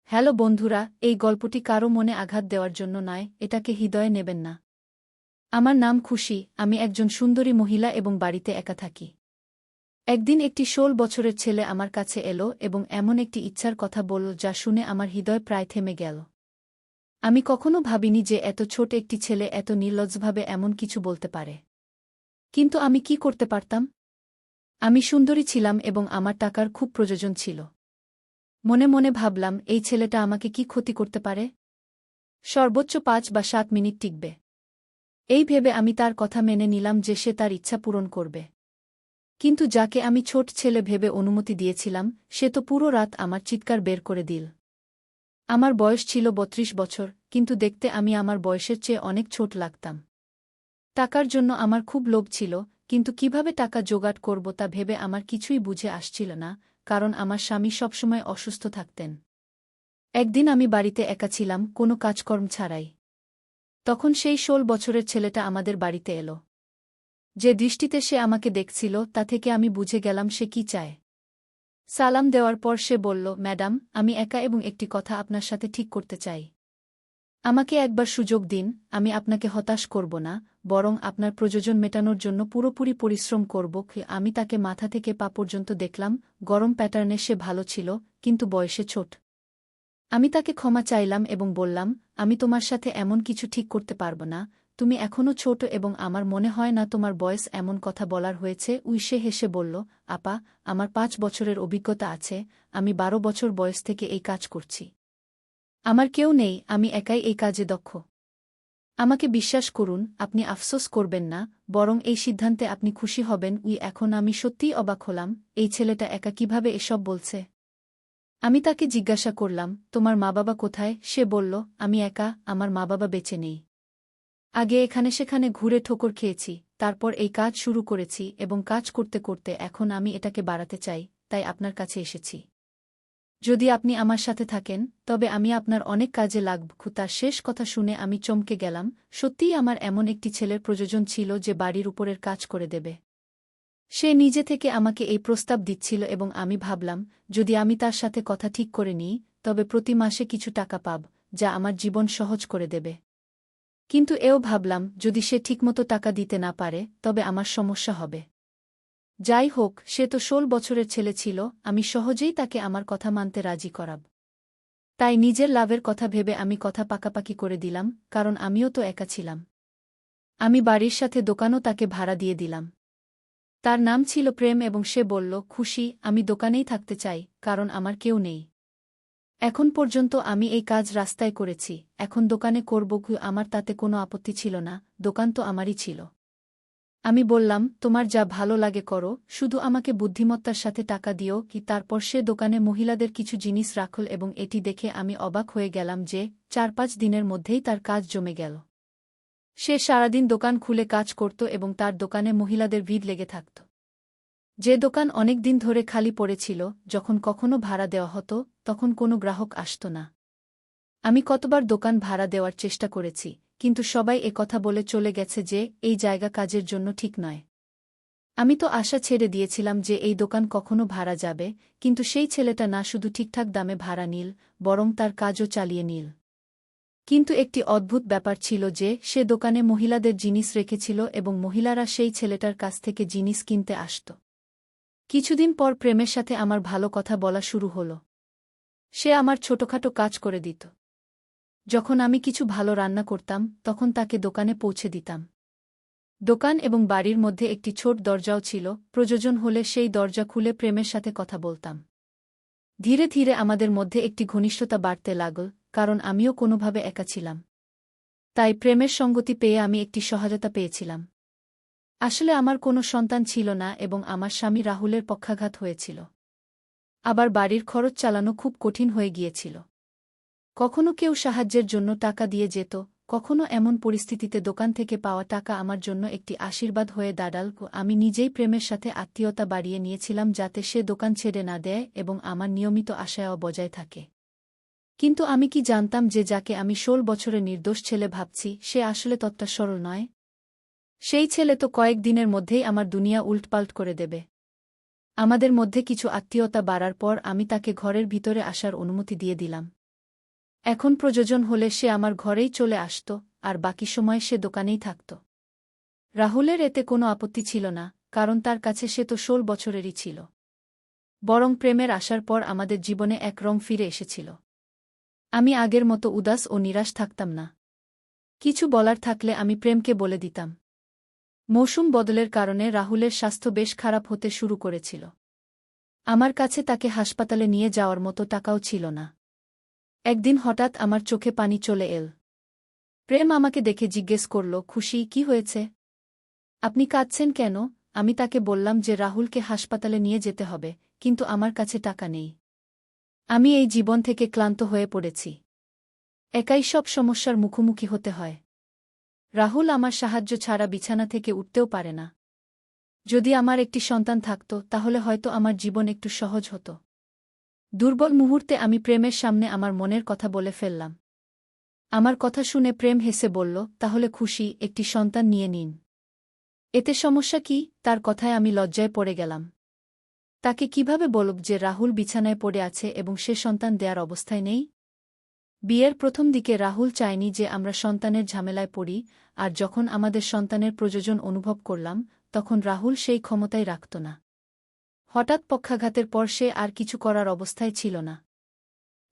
Hello বন্ধুরা, এই গল্পটি কারও মনে আঘাত দেওয়ার জন্য নয়, এটাকে হৃদয়ে নেবেন না। আমার নাম খুশি, আমি একজন সুন্দরী মহিলা এবং বাড়িতে একা থাকি। একদিন একটি ১৬ বছরের ছেলে আমার কাছে এলো এবং এমন একটি ইচ্ছার কথা বলল যা শুনে আমার হৃদয় প্রায় থেমে গেল। আমি কখনো ভাবিনি যে এত ছোট একটি ছেলে এত নির্লজ্জভাবে এমন কিছু বলতে পারে। কিন্তু আমি কি করতে পারতাম? আমি সুন্দরী ছিলাম এবং আমার টাকার খুব প্রয়োজন ছিল। মনে মনে ভাবলাম, এই ছেলেটা আমাকে কি ক্ষতি করতে পারে? সর্বোচ্চ ৫ বা ৭ মিনিট টিকবে। এই ভেবে আমি তার কথা মেনে নিলাম যে সে তার ইচ্ছা পূরণ করবে। কিন্তু যাকে আমি ছোট ছেলে ভেবে অনুমতি দিয়েছিলাম, সে তো পুরো রাত আমার চিৎকার বের করে দিল। আমার বয়স ছিল ৩২ বছর, কিন্তু দেখতে আমি আমার বয়সের চেয়ে অনেক ছোট লাগতাম। টাকার জন্য আমার খুব লোভ ছিল, কিন্তু কিভাবে টাকা জোগাড় করব তা ভেবে আমার কিছুই বুঝে আসছিল না, কারণ আমার স্বামী সবসময় অসুস্থ থাকতেন। একদিন আমি বাড়িতে একা ছিলাম, কোনো কাজকর্ম ছাড়াই। তখন সেই ১৬ বছরের ছেলেটা আমাদের বাড়িতে এলো। যে দৃষ্টিতে সে আমাকে দেখছিল তা থেকে আমি বুঝে গেলাম সে কি চায়। সালাম দেওয়ার পর সে বলল, ম্যাডাম, আমি একা এবং একটি কথা আপনার সাথে ঠিক করতে চাই। আমাকে একবার সুযোগ দিন, আমি আপনাকে হতাশ করব না, বরং আপনার প্রয়োজন মেটানোর জন্য পুরোপুরি পরিশ্রম করব। আমি তাকে মাথা থেকে পা পর্যন্ত দেখলাম, গরম প্যাটার্নে সে ভালো ছিল, কিন্তু বয়সে ছোট। আমি তাকে ক্ষমা চাইলাম এবং বললাম, আমি তোমার সাথে এমন কিছু ঠিক করতে পারব না, তুমি এখনও ছোট এবং আমার মনে হয় না তোমার বয়স এমন কথা বলার হয়েছে। সে হেসে বলল, আপা, আমার ৫ বছরের অভিজ্ঞতা আছে, আমি ১২ বছর বয়স থেকে এই কাজ করছি। আমার কেউ নেই, আমি একাই এই কাজে দক্ষ। আমাকে বিশ্বাস করুন, আপনি আফসোস করবেন না, বরং এই সিদ্ধান্তে আপনি খুশি হবেন। এখন আমি সত্যিই অবাক হলাম, এই ছেলেটা একা কিভাবে এসব বলছে। আমি তাকে জিজ্ঞাসা করলাম, তোমার মা-বাবা কোথায়? সে বলল, আমি একা, আমার মা-বাবা বেঁচে নেই। আগে এখানে সেখানে ঘুরে ঠোকর খেয়েছি, তারপর এই কাজ শুরু করেছি এবং কাজ করতে করতে এখন আমি এটাকে বাড়াতে চাই, তাই আপনার কাছে এসেছি। যদি আপনি আমার সাথে থাকেন, তবে আমি আপনার অনেক কাজে লাগব। তার শেষ কথা শুনে আমি চমকে গেলাম, সত্যিই আমার এমন একটি ছেলের প্রয়োজন ছিল যে বাড়ির উপরের কাজ করে দেবে। সে নিজে থেকে আমাকে এই প্রস্তাব দিচ্ছিল এবং আমি ভাবলাম, যদি আমি তার সাথে কথা ঠিক করে নিই, তবে প্রতি মাসে কিছু টাকা পাব, যা আমার জীবন সহজ করে দেবে। কিন্তু এও ভাবলাম, যদি সে ঠিকমতো টাকা দিতে না পারে, তবে আমার সমস্যা হবে। যাই হোক, সে তো ১৬ বছরের ছেলে ছিল, আমি সহজেই তাকে আমার কথা মানতে রাজি করাব। তাই নিজের লাভের কথা ভেবে আমি কথা পাকাপাকি করে দিলাম, কারণ আমিও তো একা ছিলাম। আমি বাড়ির সাথে দোকানও তাকে ভাড়া দিয়ে দিলাম। তার নাম ছিল প্রেম এবং সে বলল, খুশি, আমি দোকানেই থাকতে চাই, কারণ আমার কেউ নেই। এখন পর্যন্ত আমি এই কাজ রাস্তায় করেছি, এখন দোকানে করব। আমার তাতে কোনো আপত্তি ছিল না, দোকান তো আমারই ছিল। আমি বললাম, তোমার যা ভালো লাগে করো, শুধু আমাকে বুদ্ধিমত্তার সাথে টাকা দিও। তারপর সে দোকানে মহিলাদের কিছু জিনিস রাখল এবং এটি দেখে আমি অবাক হয়ে গেলাম যে ৪-৫ দিনের মধ্যেই তার কাজ জমে গেল। সে সারাদিন দোকান খুলে কাজ করত এবং তার দোকানে মহিলাদের ভিড় লেগে থাকত। যে দোকান অনেক দিন ধরে খালি পড়েছিল, যখন কখনো ভাড়া দেওয়া হতো, তখন কোনো গ্রাহক আসত না। আমি কতবার দোকান ভাড়া দেওয়ার চেষ্টা করেছি, কিন্তু সবাই কথা বলে চলে গেছে যে এই জায়গা কাজের জন্য ঠিক নয়। আমি তো আশা ছেড়ে দিয়েছিলাম যে এই দোকান কখনো ভাড়া যাবে, কিন্তু সেই ছেলেটা না শুধু ঠিকঠাক দামে ভাড়া নিল, বরং তার কাজও চালিয়ে নিল। কিন্তু একটি অদ্ভুত ব্যাপার ছিল যে সে দোকানে মহিলাদের জিনিস রেখেছিল এবং মহিলারা সেই ছেলেটার কাছ থেকে জিনিস কিনতে আসত। কিছুদিন পর প্রেমের সাথে আমার ভালো কথা বলা শুরু হল। সে আমার ছোটখাটো কাজ করে দিত। যখন আমি কিছু ভালো রান্না করতাম, তখন তাকে দোকানে পৌঁছে দিতাম। দোকান এবং বাড়ির মধ্যে একটি ছোট দরজাও ছিল, প্রয়োজন হলে সেই দরজা খুলে প্রেমের সাথে কথা বলতাম। ধীরে ধীরে আমাদের মধ্যে একটি ঘনিষ্ঠতা বাড়তে লাগল, কারণ আমিও কোনোভাবে একা ছিলাম। তাই প্রেমের সঙ্গতি পেয়ে আমি একটি সহায়তা পেয়েছিলাম। আসলে আমার কোনো সন্তান ছিল না এবং আমার স্বামী রাহুলের পক্ষাঘাত হয়েছিল। আবার বাড়ির খরচ চালানো খুব কঠিন হয়ে গিয়েছিল। কখনো কেউ সাহায্যের জন্য টাকা দিয়ে যেত, কখনো এমন পরিস্থিতিতে দোকান থেকে পাওয়া টাকা আমার জন্য একটি আশীর্বাদ হয়ে দাঁড়াল। আমি নিজেই প্রেমের সাথে আত্মীয়তা বাড়িয়ে নিয়েছিলাম যাতে সে দোকান ছেড়ে না দেয় এবং আমার নিয়মিত আশাও বজায় থাকে। কিন্তু আমি কি জানতাম যে যাকে আমি ১৬ বছরের নির্দোষ ছেলে ভাবছি, সে আসলে ততটা সরল নয়। সেই ছেলে তো কয়েক দিনের মধ্যেই আমার দুনিয়া উল্টপাল্ট করে দেবে। আমাদের মধ্যে কিছু আত্মীয়তা বাড়ার পর আমি তাকে ঘরের ভিতরে আসার অনুমতি দিয়ে দিলাম। এখন প্রয়োজন হলে সে আমার ঘরেই চলে আসত, আর বাকি সময় সে দোকানেই থাকত। রাহুলের এতে কোনো আপত্তি ছিল না, কারণ তার কাছে সে তো 16 বছরেরই ছিল। বরং প্রেমের আসার পর আমাদের জীবনে এক রং ফিরে এসেছিল। আমি আগের মতো উদাস ও নিরাশ থাকতাম না। কিছু বলার থাকলে আমি প্রেমকে বলে দিতাম। মৌসুম বদলের কারণে রাহুলের স্বাস্থ্য বেশ খারাপ হতে শুরু করেছিল। আমার কাছে তাকে হাসপাতালে নিয়ে যাওয়ার মতো টাকাও ছিল না। একদিন হঠাৎ আমার চোখে পানি চলে এল। প্রেম আমাকে দেখে জিজ্ঞেস করল, খুশি, কি হয়েছে? আপনি কাঁদছেন কেন? আমি তাকে বললাম যে রাহুলকে হাসপাতালে নিয়ে যেতে হবে, কিন্তু আমার কাছে টাকা নেই। আমি এই জীবন থেকে ক্লান্ত হয়ে পড়েছি। একাই সব সমস্যার মুখোমুখি হতে হয়। রাহুল আমার সাহায্য ছাড়া বিছানা থেকে উঠতেও পারে না। যদি আমার একটি সন্তান থাকত, তাহলে হয়তো আমার জীবন একটু সহজ হতো। দুর্বল মুহূর্তে আমি প্রেমের সামনে আমার মনের কথা বলে ফেললাম। আমার কথা শুনে প্রেম হেসে বলল, তাহলে খুশি, একটি সন্তান নিয়ে নিন। এতে সমস্যা কি? তার কথায় আমি লজ্জায় পড়ে গেলাম। তাকে কিভাবে বলব যে রাহুল বিছানায় পড়ে আছে এবং সে সন্তান দেয়ার অবস্থায় নেই? বিয়ের প্রথম দিকে রাহুল চায়নি যে আমরা সন্তানের ঝামেলায় পড়ি, আর যখন আমাদের সন্তানের প্রয়োজন অনুভব করলাম, তখন রাহুল সেই ক্ষমতাই রাখত না। হঠাৎ পক্ষাঘাতের পর সে আর কিছু করার অবস্থায় ছিল না।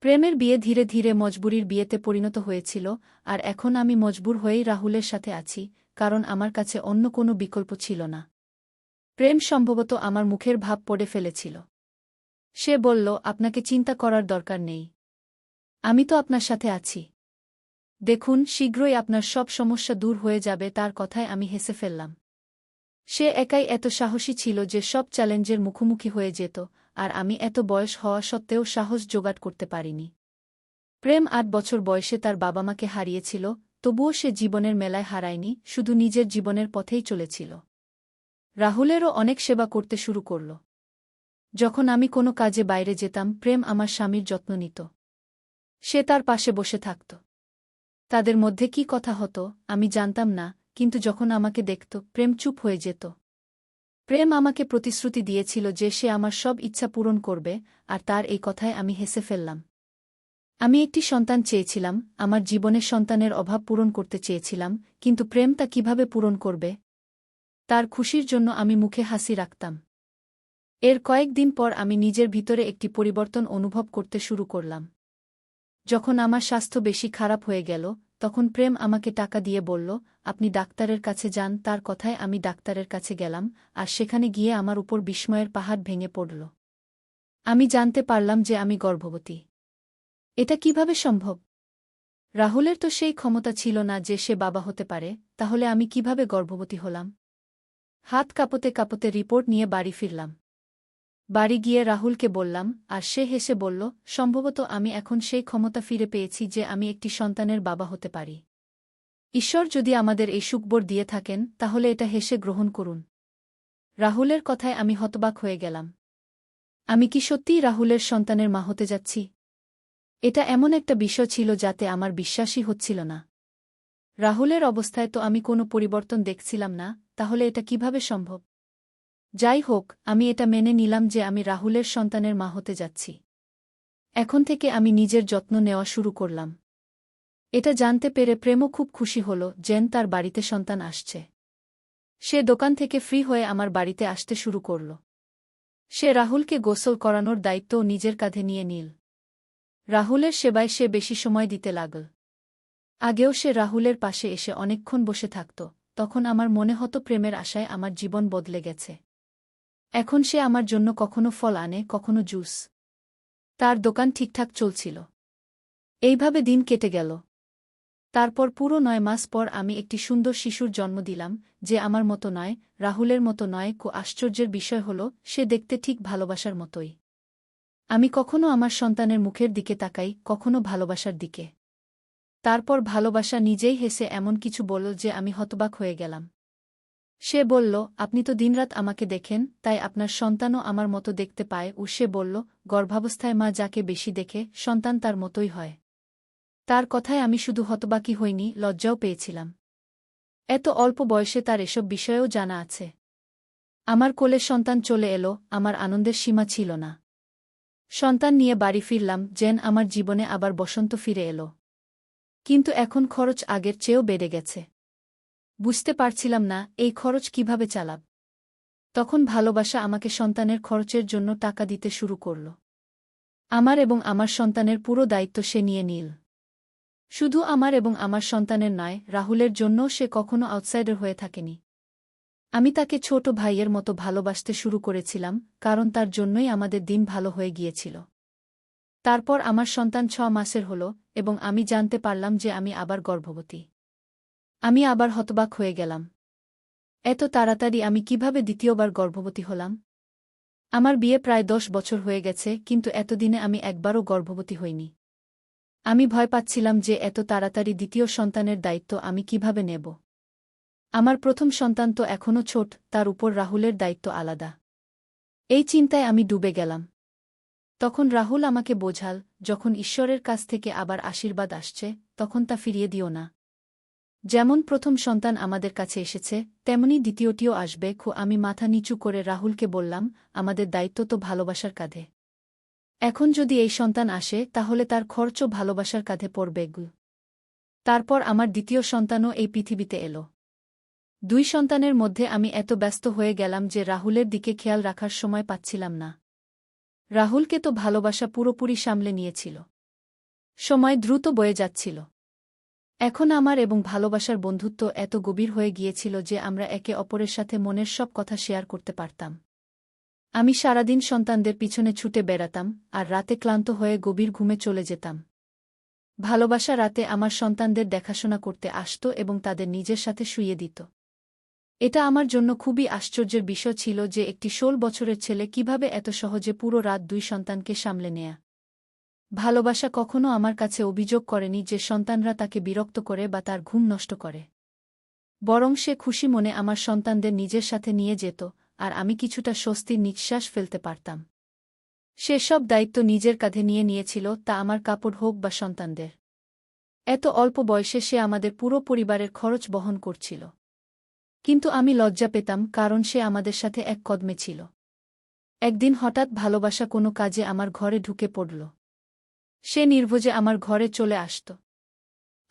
প্রেমের বিয়ে ধীরে ধীরে মজবুরির বিয়েতে পরিণত হয়েছিল, আর এখন আমি মজবুর হয়েই রাহুলের সাথে আছি, কারণ আমার কাছে অন্য কোনো বিকল্প ছিল না। প্রেম সম্ভবত আমার মুখের ভাব পড়ে ফেলেছিল। সে বলল, আপনাকে চিন্তা করার দরকার নেই। আমি তো আপনার সাথে আছি। দেখুন, শীঘ্রই আপনার সব সমস্যা দূর হয়ে যাবে। তার কথায় আমি হেসে ফেললাম। সে একাই এত সাহসী ছিল যে সব চ্যালেঞ্জের মুখোমুখি হয়ে যেত, আর আমি এত বয়স হওয়া সত্ত্বেও সাহস জোগাড় করতে পারিনি। প্রেম 8 বছর বয়সে তার বাবা-মাকে হারিয়েছিল, তবুও সে জীবনের মেলায় হারায়নি, শুধু নিজের জীবনের পথেই চলেছিল। রাহুলেরও অনেক সেবা করতে শুরু করল। যখন আমি কোনো কাজে বাইরে যেতাম, প্রেম আমার স্বামীর যত্ন নিত। সে তার পাশে বসে থাকত। তাদের মধ্যে কি কথা হতো আমি জানতাম না, কিন্তু যখন আমাকে দেখত, প্রেম চুপ হয়ে যেত। প্রেম আমাকে প্রতিশ্রুতি দিয়েছিল যে সে আমার সব ইচ্ছা পূরণ করবে, আর তার এই কথায় আমি হেসে ফেললাম। আমি একটি সন্তান চেয়েছিলাম, আমার জীবনের সন্তানের অভাব পূরণ করতে চেয়েছিলাম, কিন্তু প্রেম তা কিভাবে পূরণ করবে? তার খুশির জন্য আমি মুখে হাসি রাখতাম। এর কয়েকদিন পর আমি নিজের ভিতরে একটি পরিবর্তন অনুভব করতে শুরু করলাম। যখন আমার স্বাস্থ্য বেশি খারাপ হয়ে গেল, তখন প্রেম আমাকে টাকা দিয়ে বলল, আপনি ডাক্তারের কাছে যান। তার কথায় আমি ডাক্তারের কাছে গেলাম, আর সেখানে গিয়ে আমার উপর বিস্ময়ের পাহাড় ভেঙে পড়ল। আমি জানতে পারলাম যে আমি গর্ভবতী। এটা কিভাবে সম্ভব? রাহুলের তো সেই ক্ষমতা ছিল না যে সে বাবা হতে পারে, তাহলে আমি কিভাবে গর্ভবতী হলাম? হাত কাঁপতে কাঁপতে রিপোর্ট নিয়ে বাড়ি ফিরলাম। বাড়ি গিয়ে রাহুলকে বললাম, আর সে হেসে বলল, সম্ভবত আমি এখন সেই ক্ষমতা ফিরে পেয়েছি যে আমি একটি সন্তানের বাবা হতে পারি। ঈশ্বর যদি আমাদের এই সুখবর দিয়ে থাকেন, তাহলে এটা হেসে গ্রহণ করুন। রাহুলের কথায় আমি হতবাক হয়ে গেলাম। আমি কি সত্যিই রাহুলের সন্তানের মা হতে যাচ্ছি? এটা এমন একটা বিষয় ছিল যাতে আমার বিশ্বাসই হচ্ছিল না। রাহুলের অবস্থায় তো আমি কোনো পরিবর্তন দেখছিলাম না, তাহলে এটা কিভাবে সম্ভব? যাই হোক, আমি এটা মেনে নিলাম যে আমি রাহুলের সন্তানের মা হতে যাচ্ছি। এখন থেকে আমি নিজের যত্ন নেওয়া শুরু করলাম। এটা জানতে পেরে প্রেমও খুব খুশি হল যেন তার বাড়িতে সন্তান আসছে। সে দোকান থেকে ফ্রি হয়ে আমার বাড়িতে আসতে শুরু করল। সে রাহুলকে গোসল করানোর দায়িত্বও নিজের কাঁধে নিয়ে নিল। রাহুলের সেবায় সে বেশি সময় দিতে লাগল। আগেও সে রাহুলের পাশে এসে অনেকক্ষণ বসে থাকত, তখন আমার মনে হতো প্রেমের আশায় আমার জীবন বদলে গেছে। এখন সে আমার জন্য কখনো ফল আনে, কখনো জুস। তার দোকান ঠিকঠাক চলছিল। এইভাবে দিন কেটে গেল। তারপর পুরো 9 মাস পর আমি একটি সুন্দর শিশুর জন্ম দিলাম, যে আমার মতো নয়, রাহুলের মতো নয়। আশ্চর্যের বিষয় হল, সে দেখতে ঠিক ভালোবাসার মতোই। আমি কখনো আমার সন্তানের মুখের দিকে তাকাই, কখনো ভালোবাসার দিকে। তারপর ভালোবাসা নিজেই হেসে এমন কিছু বলল যে আমি হতবাক হয়ে গেলাম। সে বলল, আপনি তো দিনরাত আমাকে দেখেন, তাই আপনার সন্তানও আমার মতো দেখতে পায়। সে বলল, গর্ভাবস্থায় মা যাকে বেশি দেখে, সন্তান তার মতোই হয়। তার কথায় আমি শুধু হতবাকই হইনি, লজ্জাও পেয়েছিলাম। এত অল্প বয়সে তার এসব বিষয়েও জানা আছে। আমার কোলে সন্তান চলে এলো, আমার আনন্দের সীমা ছিল না। সন্তান নিয়ে বাড়ি ফিরলাম, যেন আমার জীবনে আবার বসন্ত ফিরে এলো। কিন্তু এখন খরচ আগের চেয়েও বেড়ে গেছে। বুঝতে পারছিলাম না এই খরচ কিভাবে চালাব। তখন ভালোবাসা আমাকে সন্তানের খরচের জন্য টাকা দিতে শুরু করল। আমার এবং আমার সন্তানের পুরো দায়িত্ব সে নিয়ে নিল। শুধু আমার এবং আমার সন্তানের নয়, রাহুলের জন্যও সে কখনো আউটসাইডার হয়ে থাকেনি। আমি তাকে ছোট ভাইয়ের মতো ভালোবাসতে শুরু করেছিলাম, কারণ তার জন্যই আমাদের দিন ভালো হয়ে গিয়েছিল। তারপর আমার সন্তান 6 মাসের হল এবং আমি জানতে পারলাম যে আমি আবার গর্ভবতী। আমি আবার হতবাক হয়ে গেলাম। এত তাড়াতাড়ি আমি কিভাবে দ্বিতীয়বার গর্ভবতী হলাম? আমার বিয়ে প্রায় 10 বছর হয়ে গেছে, কিন্তু এতদিনে আমি একবারও গর্ভবতী হইনি। আমি ভয় পাচ্ছিলাম যে এত তাড়াতাড়ি দ্বিতীয় সন্তানের দায়িত্ব আমি কিভাবে নেব। আমার প্রথম সন্তান তো এখনও ছোট, তার উপর রাহুলের দায়িত্ব আলাদা। এই চিন্তায় আমি ডুবে গেলাম। তখন রাহুল আমাকে বোঝাল, যখন ঈশ্বরের কাছ থেকে আবার আশীর্বাদ আসছে, তখন তা ফিরিয়ে দিও না। যেমন প্রথম সন্তান আমাদের কাছে এসেছে, তেমনি দ্বিতীয়টিও আসবে। আমি মাথা নিচু করে রাহুলকে বললাম, আমাদের দায়িত্ব তো ভালোবাসার কাঁধে। এখন যদি এই সন্তান আসে, তাহলে তার খরচও ভালোবাসার কাঁধে পড়বে। তারপর আমার দ্বিতীয় সন্তানও এই পৃথিবীতে এলো। 2 সন্তানের মধ্যে আমি এত ব্যস্ত হয়ে গেলাম যে রাহুলের দিকে খেয়াল রাখার সময় পাচ্ছিলাম না। রাহুলকে তো ভালোবাসা পুরোপুরি সামলে নিয়েছিল। সময় দ্রুত বয়ে যাচ্ছিল। এখন আমার এবং ভালোবাসার বন্ধুত্ব এত গভীর হয়ে গিয়েছিল যে আমরা একে অপরের সাথে মনের সব কথা শেয়ার করতে পারতাম। আমি সারাদিন সন্তানদের পিছনে ছুটে বেড়াতাম, আর রাতে ক্লান্ত হয়ে গভীর ঘুমে চলে যেতাম। ভালোবাসা রাতে আমার সন্তানদের দেখাশোনা করতে আসত এবং তাদের নিজের সাথে শুইয়ে দিত। এটা আমার জন্য খুবই আশ্চর্যের বিষয় ছিল যে একটি 16 বছরের ছেলে কিভাবে এত সহজে পুরো রাত 2 সন্তানকে সামলে নেয়া। ভালোবাসা কখনো আমার কাছে অভিযোগ করেনি যে সন্তানরা তাকে বিরক্ত করে বা তার ঘুম নষ্ট করে। বরং সে খুশি মনে আমার সন্তানদের নিজের সাথে নিয়ে যেত, আর আমি কিছুটা স্বস্তির নিঃশ্বাস ফেলতে পারতাম। সে সব দায়িত্ব নিজের কাঁধে নিয়ে নিয়েছিল, তা আমার কাপড় হোক বা সন্তানদের। এত অল্প বয়সে সে আমাদের পুরো পরিবারের খরচ বহন করছিল। কিন্তু আমি লজ্জা পেতাম, কারণ সে আমাদের সাথে এক কদমে ছিল। একদিন হঠাৎ ভালোবাসা কোনো কাজে আমার ঘরে ঢুকে পড়ল। সে নির্ভয়ে আমার ঘরে চলে আসত।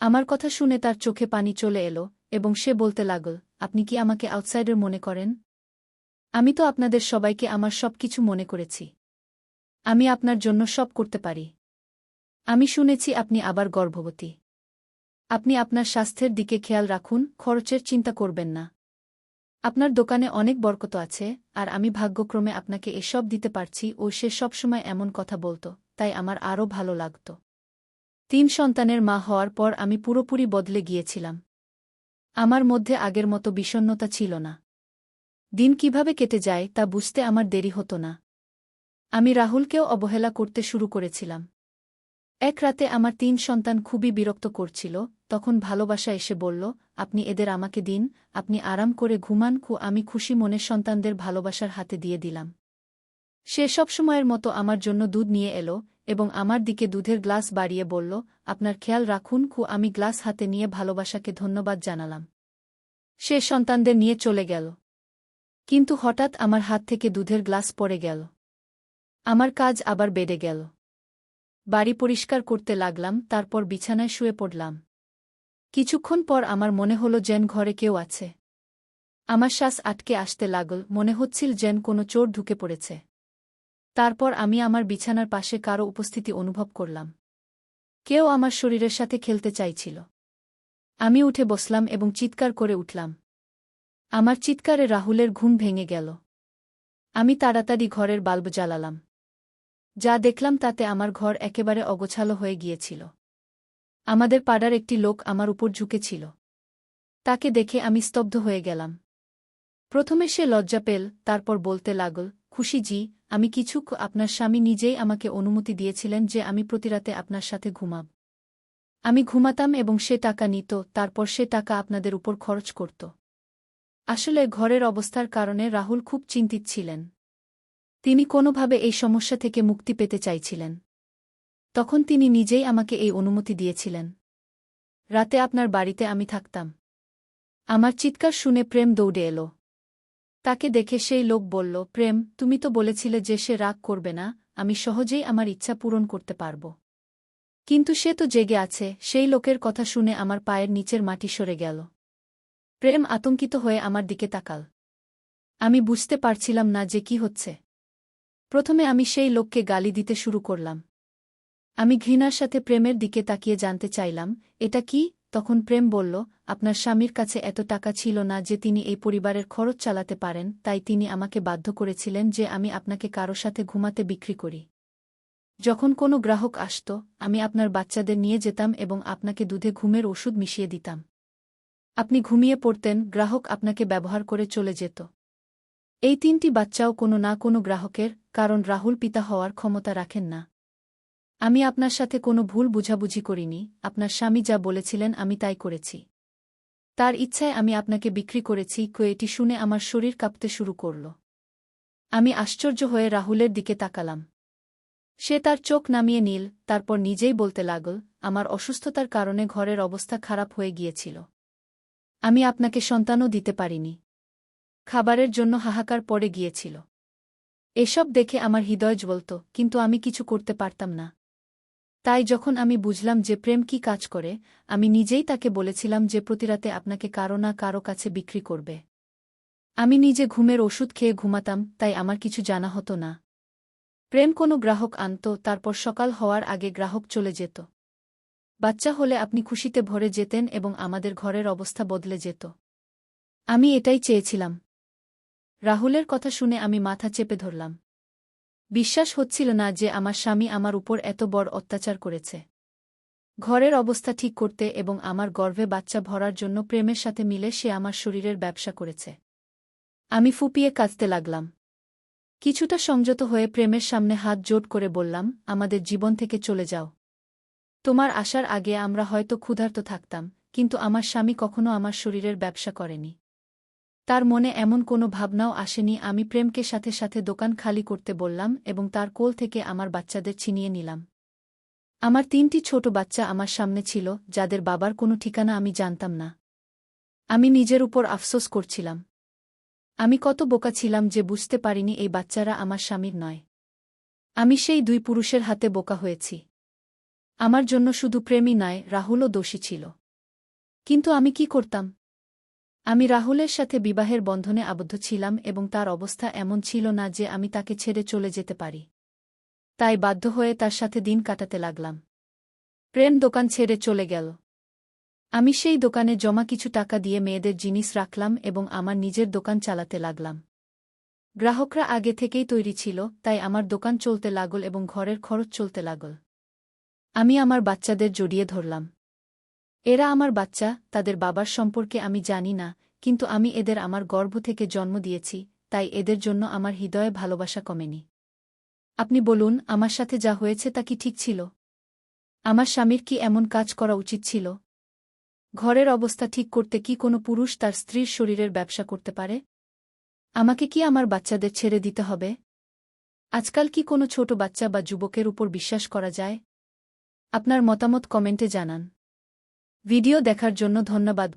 আমার কথা শুনে তার চোখে পানি চলে এলো এবং সে বলতে লাগল, আপনি কি আমাকে আউটসাইডার মনে করেন? আমি তো আপনাদের সবাইকে আমার সব কিছু মনে করেছি। আমি আপনার জন্য সব করতে পারি। আমি শুনেছি আপনি আবার গর্ভবতী। আপনি আপনার স্বাস্থ্যের দিকে খেয়াল রাখুন, খরচের চিন্তা করবেন না। আপনার দোকানে অনেক বরকত আছে, আর আমি ভাগ্যক্রমে আপনাকে এসব দিতে পারছি। ও সে সবসময় এমন কথা বলত, তাই আমার আরও ভালো লাগত। 3 সন্তানের মা হওয়ার পর আমি পুরোপুরি বদলে গিয়েছিলাম। আমার মধ্যে আগের মতো বিষণ্ণতা ছিল না। দিন কিভাবে কেটে যায় তা বুঝতে আমার দেরি হতো না। আমি রাহুলকেও অবহেলা করতে শুরু করেছিলাম। এক রাতে আমার 3 সন্তান খুবই বিরক্ত করছিল, তখন ভালোবাসা এসে বলল, আপনি এদের আমাকে দিন, আপনি আরাম করে ঘুমান। আমি খুশি মনে সন্তানদের ভালোবাসার হাতে দিয়ে দিলাম। সে সবসময়ের মতো আমার জন্য দুধ নিয়ে এলো এবং আমার দিকে দুধের গ্লাস বাড়িয়ে বলল, আপনার খেয়াল রাখুন। আমি গ্লাস হাতে নিয়ে ভালোবাসাকে ধন্যবাদ জানালাম। সে সন্তানদের নিয়ে চলে গেল। কিন্তু হঠাৎ আমার হাত থেকে দুধের গ্লাস পড়ে গেল। আমার কাজ আবার বেড়ে গেল। বাড়ি পরিষ্কার করতে লাগলাম, তারপর বিছানায় শুয়ে পড়লাম। কিছুক্ষণ পর আমার মনে হলো যেন ঘরে কেউ আছে। আমার শ্বাস আটকে আসতে লাগল, মনে হচ্ছিল যেন কোনো চোর ঢুকে পড়েছে। তারপর আমি আমার বিছানার পাশে কারো উপস্থিতি অনুভব করলাম। কেউ আমার শরীরের সাথে খেলতে চাইছিল। আমি উঠে বসলাম এবং চিৎকার করে উঠলাম। আমার চিৎকারে রাহুলের ঘুম ভেঙে গেল। আমি তাড়াতাড়ি ঘরের বাল্ব জ্বালালাম। যা দেখলাম তাতে আমার ঘর একেবারে অগোছালো হয়ে গিয়েছিল। আমাদের পাড়ার একটি লোক আমার উপর ঝুঁকেছিল। তাকে দেখে আমি স্তব্ধ হয়ে গেলাম। প্রথমে সে লজ্জা পেল, তারপর বলতে লাগল, খুশিজি, আমি কিছু আপনার স্বামী নিজেই আমাকে অনুমতি দিয়েছিলেন যে আমি প্রতিরাতে আপনার সাথে ঘুমাব। আমি ঘুমাতাম এবং সে টাকা নিত, তারপর সে টাকা আপনাদের উপর খরচ করত। আসলে ঘরের অবস্থার কারণে রাহুল খুব চিন্তিত ছিলেন। তিনি কোনোভাবে এই সমস্যা থেকে মুক্তি পেতে চাইছিলেন। তখন তিনি নিজেই আমাকে এই অনুমতি দিয়েছিলেন। রাতে আপনার বাড়িতে আমি থাকতাম। আমার চিৎকার শুনে প্রেম দৌড়ে এলো। তাকে দেখে সেই লোক বলল, প্রেম, তুমি তো বলেছিলে যে সে রাগ করবে না, আমি সহজেই আমার ইচ্ছা পূরণ করতে পারব। কিন্তু সে তো জেগে আছে। সেই লোকের কথা শুনে আমার পায়ের নিচের মাটি সরে গেল। প্রেম আতঙ্কিত হয়ে আমার দিকে তাকাল। আমি বুঝতে পারছিলাম না যে কি হচ্ছে। প্রথমে আমি সেই লোককে গালি দিতে শুরু করলাম। আমি ঘৃণার সাথে প্রেমের দিকে তাকিয়ে জানতে চাইলাম, এটা কি? তখন প্রেম বলল, আপনার স্বামীর কাছে এত টাকা ছিল না যে তিনি এই পরিবারের খরচ চালাতে পারেন, তাই তিনি আমাকে বাধ্য করেছিলেন যে আমি আপনাকে কারো সাথে ঘুমাতে বিক্রি করি। যখন কোনো গ্রাহক আসত, আমি আপনার বাচ্চাদের নিয়ে যেতাম এবং আপনাকে দুধে ঘুমের ওষুধ মিশিয়ে দিতাম। আপনি ঘুমিয়ে পড়তেন, গ্রাহক আপনাকে ব্যবহার করে চলে যেত। এই 3টি বাচ্চাও কোনো না কোনো গ্রাহকের, কারণ রাহুল পিতা হওয়ার ক্ষমতা রাখেন না। আমি আপনার সাথে কোনো ভুল বুঝাবুঝি করিনি, আপনার স্বামী যা বলেছিলেন আমি তাই করেছি। তার ইচ্ছায় আমি আপনাকে বিক্রি করেছি। এটি শুনে আমার শরীর কাঁপতে শুরু করল। আমি আশ্চর্য হয়ে রাহুলের দিকে তাকালাম। সে তার চোখ নামিয়ে নিল, তারপর নিজেই বলতে লাগল, আমার অসুস্থতার কারণে ঘরের অবস্থা খারাপ হয়ে গিয়েছিল। আমি আপনাকে সন্তানও দিতে পারিনি। খাবারের জন্য হাহাকার পড়ে গিয়েছিল। এসব দেখে আমার হৃদয় জ্বলত, কিন্তু আমি কিছু করতে পারতাম না। তাই যখন আমি বুঝলাম যে প্রেম কি কাজ করে, আমি নিজেই তাকে বলেছিলাম যে প্রতিরাতে আপনাকে কারো না কারো কাছে বিক্রি করবে। আমি নিজে ঘুমের ওষুধ খেয়ে ঘুমাতাম, তাই আমার কিছু জানা হতো না। প্রেম কোনো গ্রাহক আনত, তারপর সকাল হওয়ার আগে গ্রাহক চলে যেত। বাচ্চা হলে আপনি খুশিতে ভরে যেতেন এবং আমাদের ঘরের অবস্থা বদলে যেত। আমি এটাই চেয়েছিলাম। রাহুলের কথা শুনে আমি মাথা চেপে ধরলাম। বিশ্বাস হচ্ছিল না যে আমার স্বামী আমার উপর এত বড় অত্যাচার করেছে। ঘরের অবস্থা ঠিক করতে এবং আমার গর্ভে বাচ্চা ভরার জন্য প্রেমের সাথে মিলে সে আমার শরীরের ব্যবসা করেছে। আমি ফুপিয়ে কাঁদতে লাগলাম। কিছুটা সংযত হয়ে প্রেমের সামনে হাত জোড় করে বললাম, আমাদের জীবন থেকে চলে যাও। তোমার আসার আগে আমরা হয়তো ক্ষুধার্ত থাকতাম, কিন্তু আমার স্বামী কখনো আমার শরীরের ব্যবসা করেনি। তার মনে এমন কোনো ভাবনাও আসেনি। আমি প্রেমকে সাথে সাথে দোকান খালি করতে বললাম এবং তার কোল থেকে আমার বাচ্চাদের ছিনিয়ে নিলাম। আমার 3টি ছোট বাচ্চা আমার সামনে ছিল, যাদের বাবার কোনো ঠিকানা আমি জানতাম না। আমি নিজের উপর আফসোস করছিলাম। আমি কত বোকা ছিলাম যে বুঝতে পারিনি এই বাচ্চারা আমার স্বামীর নয়। আমি সেই 2 পুরুষের হাতে বোকা হয়েছি। আমার জন্য শুধু প্রেমই নয়, রাহুলও দোষী ছিল। কিন্তু আমি কি করতাম? আমি রাহুলের সাথে বিবাহের বন্ধনে আবদ্ধ ছিলাম এবং তার অবস্থা এমন ছিল না যে আমি তাকে ছেড়ে চলে যেতে পারি। তাই বাধ্য হয়ে তার সাথে দিন কাটাতে লাগলাম। প্রেম দোকান ছেড়ে চলে গেল। আমি সেই দোকানে জমা কিছু টাকা দিয়ে মেয়েদের জিনিস রাখলাম এবং আমার নিজের দোকান চালাতে লাগলাম। গ্রাহকরা আগে থেকেই তৈরি ছিল, তাই আমার দোকান চলতে লাগল এবং ঘরের খরচ চলতে লাগল। আমি আমার বাচ্চাদের জড়িয়ে ধরলাম। এরা আমার বাচ্চা, তাদের বাবার সম্পর্কে আমি জানি না, কিন্তু আমি এদের আমার গর্ভ থেকে জন্ম দিয়েছি, তাই এদের জন্য আমার হৃদয়ে ভালোবাসা কমেনি। আপনি বলুন, আমার সাথে যা হয়েছে তা কি ঠিক ছিল? আমার স্বামীর কি এমন কাজ করা উচিত ছিল? ঘরের অবস্থা ঠিক করতে কি কোনো পুরুষ তার স্ত্রীর শরীরের ব্যবসা করতে পারে? আমাকে কি আমার বাচ্চাদের ছেড়ে দিতে হবে? আজকাল কি কোনো ছোট বাচ্চা বা যুবকের উপর বিশ্বাস করা যায়? আপনার মতামত কমেন্টে জানান। ভিডিও দেখার জন্য ধন্যবাদ।